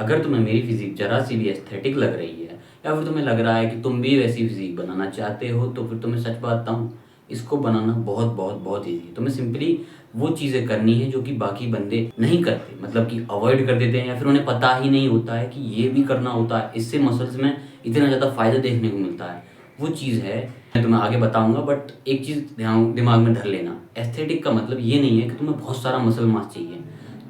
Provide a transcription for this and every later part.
अगर तुम्हें मेरी फिजिक जरा सी भी एस्थेटिक लग रही है या फिर तुम्हें लग रहा है कि तुम भी वैसी फिजिक बनाना चाहते हो, तो फिर तुम्हें सच बात बताऊँ, इसको बनाना बहुत बहुत बहुत ईजी है। तुम्हें सिंपली वो चीज़ें करनी है जो कि बाकी बंदे नहीं करते, मतलब कि अवॉइड कर देते हैं या फिर उन्हें पता ही नहीं होता है कि ये भी करना होता है, इससे मसल्स में इतना ज़्यादा फ़ायदा देखने को मिलता है। वो चीज़ है, मैं तुम्हें आगे बताऊंगा, बट एक चीज़ ध्यान दिमाग में धर लेना, एस्थेटिक का मतलब ये नहीं है कि तुम्हें बहुत सारा मसल मास चाहिए।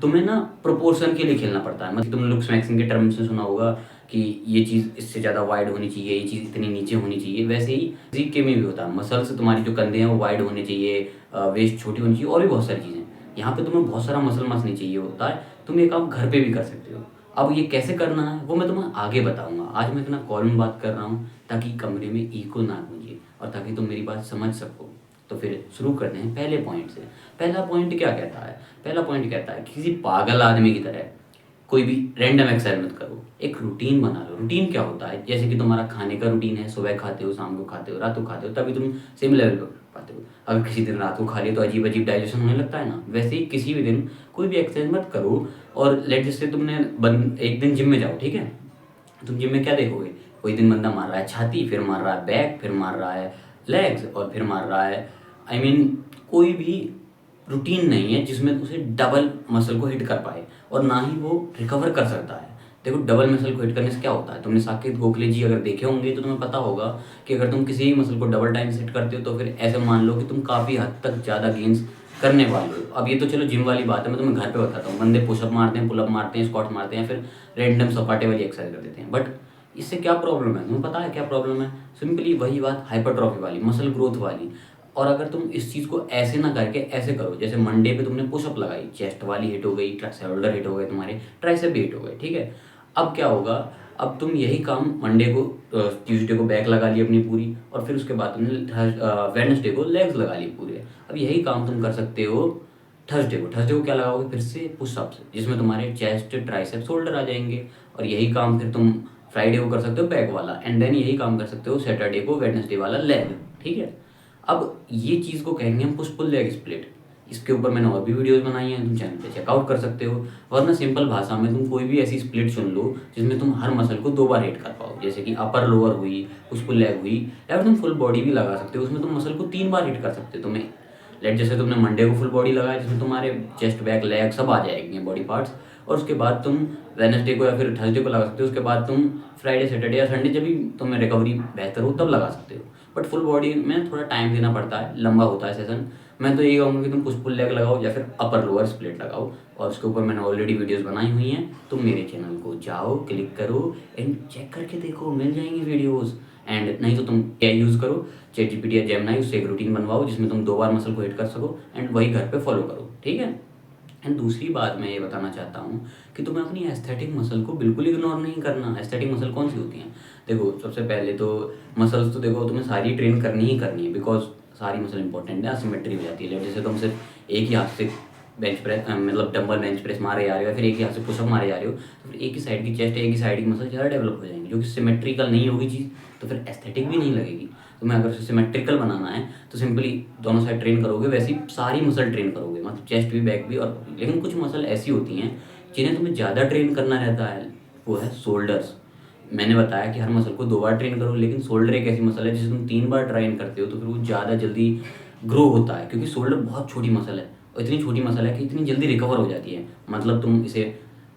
तुम्हें ना प्रोपोर्शन के लिए खेलना पड़ता है। मतलब तुमने लुक्स मैक्सिंग के टर्म्स में सुना होगा कि ये चीज़ इससे ज़्यादा वाइड होनी चाहिए, ये चीज़ इतनी नीचे होनी चाहिए। वैसे ही फिजिक के में भी होता है, मसल्स तुम्हारी जो कंधे हैं वो वाइड होने चाहिए, वेस्ट छोटी होनी चाहिए और भी बहुत सारी चीज़ें। यहाँ पे तुम्हें बहुत सारा मसल मास नहीं चाहिए होता है, तुम ये काम घर पे भी कर सकते हो। अब ये कैसे करना है वो मैं तुम्हें आगे बताऊंगा। आज मैं इतना कॉल में बात कर रहा हूँ ताकि कमरे में इको ना गूंजे और ताकि तुम मेरी बात समझ सको। तो फिर शुरू करते हैं पहले पॉइंट से। पहला पॉइंट क्या कहता है? पहला पॉइंट कहता है किसी पागल आदमी की तरह कोई भी रैंडम एक्सरसाइज मत करो, एक रूटीन बना लो। रूटीन क्या होता है? जैसे कि तुम्हारा खाने का रूटीन है, सुबह खाते हो, शाम को खाते हो, रात को खाते हो, तभी तुम सेम लेवल पर पाते हो। अगर किसी दिन रात को खा लिया तो अजीब अजीब डाइजेशन होने लगता है ना, वैसे ही किसी भी दिन कोई भी एक्सरसाइज मत करो। और लेट जैसे तुमने एक दिन जिम में जाओ, ठीक है? तुम जिम में क्या देखोगे? कोई दिन बंदा मार रहा है छाती, फिर मार रहा है बैक, फिर मार रहा है लेग्स और फिर मार रहा है कोई भी रूटीन नहीं है जिसमें उसे डबल मसल को हिट कर पाए और ना ही वो रिकवर कर सकता है। देखो, डबल मसल को हिट करने से क्या होता है, तुमने साकेत गोखले जी अगर देखे होंगे तो तुम्हें पता होगा कि अगर तुम किसी भी मसल को डबल टाइम से हिट करते हो तो फिर ऐसे मान लो कि तुम काफ़ी हद तक ज़्यादा गेंस करने वाले हो। अब ये तो चलो जिम वाली बात है, मैं तुम्हें घर पे बताता हूँ। बंदे पुशअप मारते हैं, पुलअप मारते हैं, स्क्वाट मारते हैं, फिर रैंडम सपाटे वाली एक्सरसाइज कर देते हैं। बट इससे क्या प्रॉब्लम है? तुम्हें पता है क्या प्रॉब्लम है? सिंपली वही बात, हाइपरट्रॉफी वाली, मसल ग्रोथ वाली। और अगर तुम इस चीज़ को ऐसे ना करके ऐसे करो, जैसे मंडे पे तुमने पुशअप लगाई, चेस्ट वाली हिट हो गई, शोल्डर हिट हो गए, तुम्हारे ट्राइसेप भी हिट हो गए, ठीक है? अब क्या होगा? अब तुम यही काम मंडे को, ट्यूसडे को बैक लगा ली अपनी पूरी, और फिर उसके बाद तुमने वेडनेसडे को लेग्स लगा ली पूरे। अब यही काम तुम कर सकते हो थर्सडे को क्या लगाओगे? फिर से पुशअप्स, जिसमें तुम्हारे चेस्ट, ट्राइसेप, शोल्डर आ जाएंगे। और यही काम फिर तुम फ्राइडे को कर सकते हो बैक वाला, एंड देन यही काम कर सकते हो सैटरडे को, वेडनेसडे वाला लेग, ठीक है? अब ये चीज़ को कहेंगे हम पुश पुल लेग स्प्लिट। इसके ऊपर मैंने और भी वीडियोस बनाई हैं, तुम चैनल पे चेकआउट कर सकते हो। वरना सिंपल भाषा में तुम कोई भी ऐसी स्प्लिट चुन लो जिसमें तुम हर मसल को 2 बार हिट कर पाओ, जैसे कि अपर लोअर हुई, पुश पुल लेग हुई, या फिर तुम फुल बॉडी भी लगा सकते हो, उसमें तुम मसल को 3 बार हिट कर सकते हो। तुम्हें लेट जैसे तुमने मंडे को फुल बॉडी लगाया जिसमें तुम्हारे चेस्ट, बैक, लेग सब आ जाएंगे बॉडी पार्ट्स, और उसके बाद तुम वेडनेसडे को या फिर थर्सडे को लगा सकते हो। उसके बाद तुम फ्राइडे, सैटरडे या संडे, जब भी तुम्हें रिकवरी बेहतर हो तब लगा सकते हो। बट फुल बॉडी में थोड़ा टाइम देना पड़ता है, लंबा होता है सेशन। मैं तो यही कहूँगा कि तुम पुश पुल लेग लगाओ या फिर अपर लोअर स्प्लिट लगाओ, और उसके ऊपर मैंने ऑलरेडी वीडियोस बनाई हुई हैं। तुम मेरे चैनल को जाओ, क्लिक करो एंड चेक करके देखो, मिल जाएंगी वीडियोस। एंड नहीं तो तुम क्या यूज़ करो, चैट जीपीटी या जेमिनी, उससे एक रूटीन बनवाओ जिसमें तुम 2 बार मसल को हिट कर सको, एंड वही घर पे फॉलो करो, ठीक है? एंड दूसरी बात मैं ये बताना चाहता हूँ कि तुम्हें अपनी एस्थेटिक मसल को बिल्कुल इग्नोर नहीं करना। एस्थेटिक मसल कौन सी होती हैं? देखो, सबसे पहले तो मसल्स तो देखो तुम्हें सारी ट्रेन करनी ही करनी है, बिकॉज सारी मसल इंपॉर्टेंट है, असिमेट्री हो जाती है। जैसे तुम सिर्फ एक ही हाथ से बेंच प्रेस, मतलब डंबल बेंच प्रेस मारे जा रहे हो, या फिर एक ही हाथ से पुशअप मारे जा रहे हो, तो फिर एक ही साइड की चेस्ट, एक ही साइड की मसल ज़्यादा डेवलप हो जाएंगी, जो कि सिमेट्रिकल नहीं होगी चीज़, तो फिर एस्थेटिक भी नहीं लगेगी। तुम्हें अगर सिमेट्रिकल बनाना है तो सिंपली दोनों साइड ट्रेन करोगे, वैसे ही सारी मसल ट्रेन करोगे, मतलब चेस्ट भी, बैक भी। और लेकिन कुछ मसल ऐसी होती हैं जिन्हें तुम्हें ज़्यादा ट्रेन करना रहता है, वो है शोल्डर्स। मैंने बताया कि हर मसल को 2 बार ट्रेन करो, लेकिन शोल्डर एक ऐसी मसल है जिसे तुम 3 बार ट्रेन करते हो तो फिर वो ज़्यादा जल्दी ग्रो होता है, क्योंकि शोल्डर बहुत छोटी मसल है, और इतनी छोटी मसल है कि इतनी जल्दी रिकवर हो जाती है। मतलब तुम इसे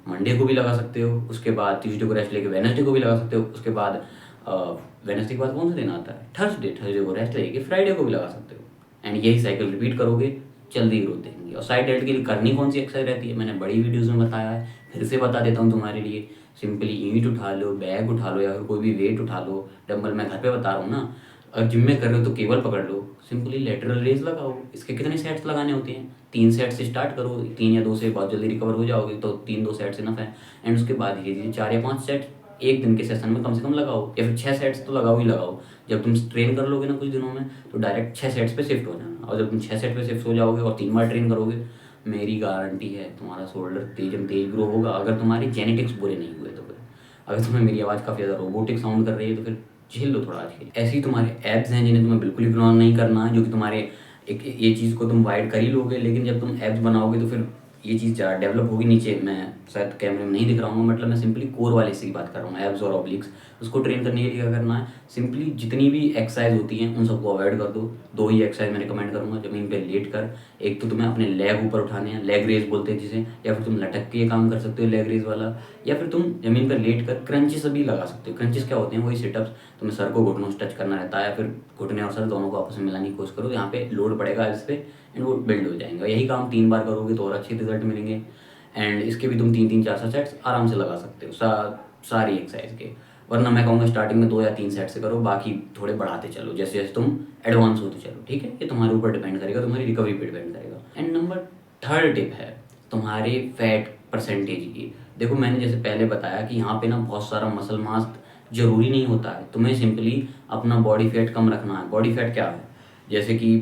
मंडे को भी लगा सकते हो, उसके बाद ट्यूसडे को रेस्ट लेके वेडनेसडे को भी लगा सकते हो, उसके बाद वेडनेसडे के बाद कौन सा दिन आता है? थर्सडे को रेस्ट लेके फ्राइडे को भी लगा सकते हो। एंड यही साइकिल रिपीट करोगे, जल्दी ग्रोथ देंगे। और साइड डेल्ट के लिए करनी कौन सी एक्सरसाइज रहती है, मैंने बड़ी वीडियोज़ में बताया है, फिर से बता देता हूँ तुम्हारे लिए। सिंपली ईंट उठा लो, बैग उठा लो, या फिर कोई भी वेट उठा लो। डंबल मैं घर पे बता रहा हूँ ना, अगर जिम में कर रहे हो तो केबल पकड़ लो, सिंपली लेटरल रेज लगाओ। इसके कितने सेट्स लगाने होते हैं? 3 सेट से स्टार्ट करो, 3 या 2 से बहुत जल्दी रिकवर हो जाओगे, तो 3-2 सेट्स इनफ है। एंड उसके बाद धीरे धीरे 4 या 5 सेट एक दिन के सेशन में कम से कम लगाओ, या फिर 6 सेट्स तो लगाओ ही लगाओ। जब तुम ट्रेन कर लोगे ना कुछ दिनों में, तो डायरेक्ट 6 सेट्स पे शिफ्ट हो जाना, और जब तुम 6 सेट पे शिफ्ट हो जाओगे और 3 बार ट्रेन करोगे, मेरी गारंटी है तुम्हारा शोल्डर तेज ग्रो होगा, अगर तुम्हारी जेनेटिक्स बुरे नहीं हुए तो फिर। अगर तुम्हें मेरी आवाज़ काफ़ी ज़्यादा रोबोटिक साउंड कर रही है तो फिर झेल लो थोड़ा आज के लिए। ऐसे ही तुम्हारे एब्स हैं जिन्हें तुम्हें बिल्कुल इग्नोर नहीं करना है, जो कि तुम्हारे एक ये चीज़ को तुम वाइड कर ही लोगे, लेकिन जब तुम एब्स बनाओगे तो फिर ये चीज़ ज़्यादा डेवलप होगी नीचे, मैं शायद कैमरे में नहीं दिख रहा हूँ, मतलब मैं सिंपली कोर वाले हिस्से की बात कर रहा हूँ, एब्स और ऑब्लिक्स। उसको ट्रेन करने के लिए क्या करना है, सिंपली जितनी भी एक्सरसाइज होती हैं उन सबको अवॉइड कर दो। दो ही एक्सरसाइज मैं रिकमेंड करूँगा ज़मीन पे लेट कर। एक तो तुम्हें अपने लेग ऊपर उठाने हैं, लेग रेज बोलते हैं जिसे, या फिर तुम लटक के ये काम कर सकते हो लेग रेज वाला, या फिर तुम ज़मीन पर लेट कर क्रंचेस भी लगा सकते हो। क्रंचेस क्या होते हैं, वही सिटअप्स, तुम्हें सर को घुटनों से टच करना रहता है, या फिर घुटने और सर दोनों को आपस में मिलाने की कोशिश करो, यहाँ पे लोड पड़ेगा इस पर एंड वो बिल्ड हो जाएंगे। यही काम 3 बार करोगे तो और अच्छे रिजल्ट मिलेंगे। एंड इसके भी तुम 3-3, 4-4 सेट्स आराम से लगा सकते हो सारी एक्सरसाइज के। वरना मैं कहूँगा स्टार्टिंग में 2 या 3 सेट से करो, बाकी थोड़े बढ़ाते चलो जैसे जैसे तुम एडवांस होते चलो, ठीक है। ये तुम्हारे ऊपर डिपेंड करेगा, तुम्हारी रिकवरी पे डिपेंड करेगा। एंड नंबर 3rd टिप है तुम्हारे फैट परसेंटेज की। देखो मैंने जैसे पहले बताया कि यहाँ पे ना बहुत सारा मसल मास जरूरी नहीं होता है, तुम्हें सिंपली अपना बॉडी फैट कम रखना है। बॉडी फैट क्या है, जैसे कि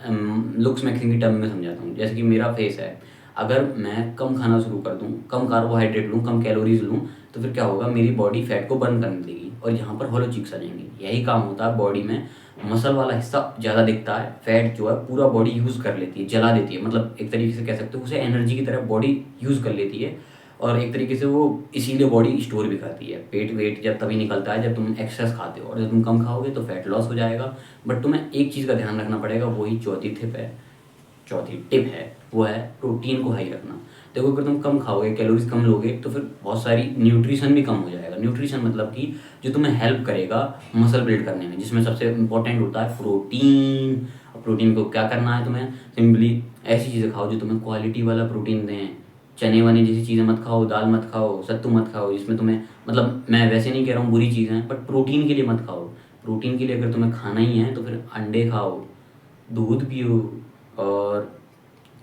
लुक्स मैक्सिंग की टर्म में समझाता हूँ। जैसे कि मेरा फेस है, अगर मैं कम खाना शुरू कर दूँ, कम कार्बोहाइड्रेट लूँ, कम कैलोरीज लूँ, तो फिर क्या होगा, मेरी बॉडी फैट को बर्न करने देगी और यहाँ पर होलो चिक्स आ जाएंगे। यही काम होता है बॉडी में, मसल वाला हिस्सा ज़्यादा दिखता है, फैट जो है पूरा बॉडी यूज़ कर लेती है, जला देती है, मतलब एक तरीके से कह सकते हो उसे एनर्जी की तरह बॉडी यूज़ कर लेती है। और एक तरीके से वो इसीलिए बॉडी स्टोर भी करती है। पेट वेट जब तभी निकलता है जब तुम एक्सेस खाते हो, और जब तुम कम खाओगे तो फैट लॉस हो जाएगा। बट तुम्हें एक चीज़ का ध्यान रखना पड़ेगा, वही चौथी टिप है, वो है प्रोटीन को हाई रखना। देखो अगर तुम कम खाओगे, कैलोरीज कम लोगे, तो फिर बहुत सारी न्यूट्रिशन भी कम हो जाएगा। न्यूट्रिशन मतलब कि जो तुम्हें हेल्प करेगा मसल बिल्ड करने में, जिसमें सबसे इंपॉर्टेंट होता है प्रोटीन। और प्रोटीन को क्या करना है, तुम्हें सिंपली ऐसी चीज़ें खाओ जो तुम्हें क्वालिटी वाला प्रोटीन दें। चने वने जैसी चीज़ें मत खाओ, दाल मत खाओ, सत्तू मत खाओ, जिसमें तुम्हें, मतलब मैं वैसे नहीं कह रहा हूँ बुरी चीज़ें हैं, बट प्रोटीन के लिए मत खाओ। प्रोटीन के लिए अगर तुम्हें खाना ही है तो फिर अंडे खाओ, दूध पियो, और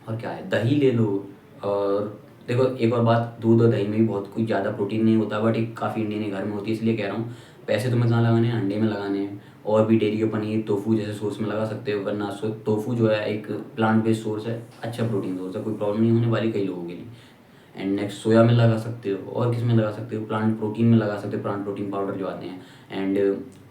क्या है, दही ले लो। और देखो एक और बात, दूध और दही में भी बहुत कुछ ज़्यादा प्रोटीन नहीं होता, बट एक काफ़ी इंडियन के घर में होती है, इसलिए कह रहा हूँ। पैसे तुम्हें कहाँ लगाने हैं, अंडे में लगाने हैं। और भी डेयरी के पनीर, टोफू जैसे सोर्स में लगा सकते हो, वरना टोफू जो है एक प्लांट बेस्ड सोर्स है, अच्छा प्रोटीन सोर्स है, कोई प्रॉब्लम नहीं होने वाली कई लोगों के लिए। एंड नेक्स्ट सोया में लगा सकते हो, और किस में लगा सकते हो, प्लांट प्रोटीन में लगा सकते हो, प्लांट प्रोटीन पाउडर जो आते हैं। एंड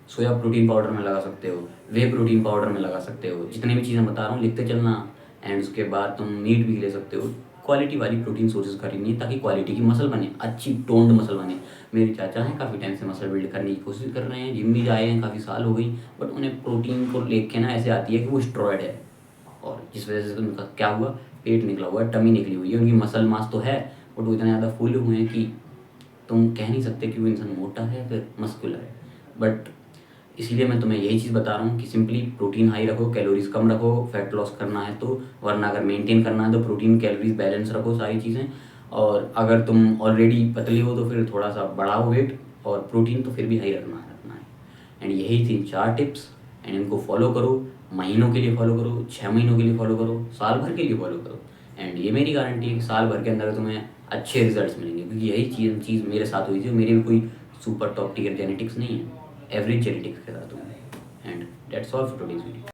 सोया प्रोटीन पाउडर में लगा सकते हो, वे प्रोटीन पाउडर में लगा सकते हो। जितनी भी चीज़ें बता रहा हूँ लिखते चलना। एंड उसके बाद तुम मीट भी ले सकते हो। क्वालिटी वाली प्रोटीन सोर्सेज खरीदनी, ताकि क्वालिटी की मसल बने, अच्छी टोन्ड मसल बने। मेरे चाचा हैं, काफ़ी टाइम से मसल बिल्ड करने की कोशिश कर रहे हैं, जिम भी आए हैं, काफ़ी साल हो गई, बट उन्हें प्रोटीन को लेके ना ऐसे आती है कि वो स्टेरॉयड है, और जिस वजह से उनका क्या हुआ, पेट निकला हुआ है, टमी निकली हुई है। उनकी मसल मास तो है, बट वो इतने ज़्यादा फूले हुए हैं कि तुम कह नहीं सकते कि वो इंसान मोटा है फिर मस्कुलर है। बट इसीलिए मैं तुम्हें यही चीज़ बता रहा हूँ कि सिंपली प्रोटीन हाई रखो, कैलोरीज कम रखो, फैट लॉस करना है तो, वरना अगर मेंटेन करना है तो प्रोटीन कैलोरीज बैलेंस रखो, सारी चीज़ें। और अगर तुम ऑलरेडी पतली हो तो फिर थोड़ा सा बढ़ाओ वेट, और प्रोटीन तो फिर भी हाई रखना है। एंड यही 3-4 टिप्स, एंड इनको फॉलो करो। महीनों के लिए फॉलो करो, 6 महीनों के लिए फॉलो करो, साल भर के लिए फॉलो करो। एंड ये मेरी गारंटी है कि साल भर के अंदर तुम्हें अच्छे रिजल्ट्स मिलेंगे, क्योंकि यही चीज़ मेरे साथ हुई थी। मेरी भी कोई सुपर टॉप टियर जेनेटिक्स नहीं है, एवरेज जेनेटिक्स के साथ हूँ। And that's all for today's video.